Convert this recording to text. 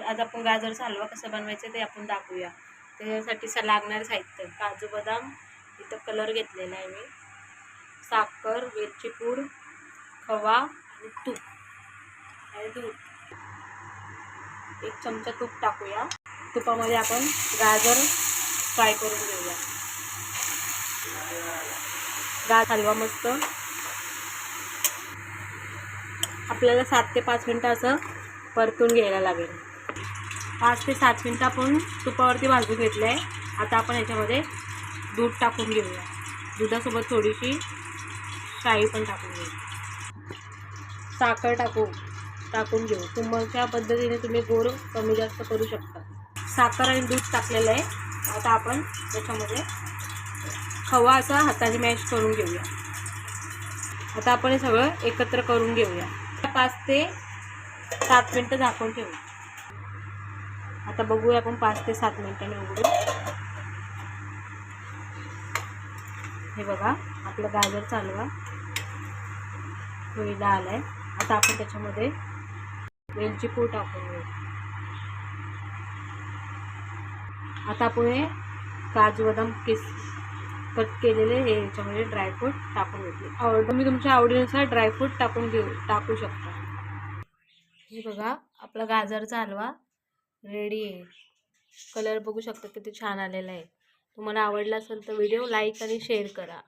आज आपण गाजरचा हलवा कसा बनवायचा ते आपण दाखवूया। त्याच्यासाठी लागणारे साहित्य काजू बदाम, इथं कलर घेतलेला आहे मी, साखर, वेलची पूड, खवा आणि तूप आणि दूध। 1 चमचा तूप टाकूया। तुपामध्ये आपण गाजर फ्राय करून घेऊया। गाजर हलवा मस्त आपल्याला 7 ते 5 मिनिटं असं परतून घ्यायला लागेल। 5 ते 7 मिनिटं आपण तुपावरती भाजून घेतलं आहे। आता आपण याच्यामध्ये दूध टाकून घेऊया। दुधासोबत थोडीशी शाई पण टाकून घेऊ, साखर टाकून घेऊ। तुमच्या पद्धतीने तुम्ही गोड कमी जास्त करू शकता। साखर आणि दूध टाकलेलं आहे। आता आपण त्याच्यामध्ये खवा असा हाताने मॅश करून घेऊया। आता आपण हे सगळं एकत्र करून घेऊया। 5 ते 7 मिनिटं झाकून ठेवू। आता बघूया आपण 5 ते 7 मिनिटांनी उघडू। हे बघा आपलं गाजरचा हलवा होईला आलाय। आता आपण त्याच्यामध्ये वेलची पूड टाकून घेऊ। आता आपण हे काजू बदाम कट केलेले हे याच्यामध्ये ड्रायफ्रूट टाकून घेतले। तुम्ही तुमच्या आवडीनुसार ड्रायफ्रूट टाकू शकता। हे बघा आपला गाजरचा हलवा रेडी आहे। कलर बघू शकता किती छान आलेला आहे। तुम्हाला आवडला असेल तर व्हिडिओ लाईक आणि शेअर करा।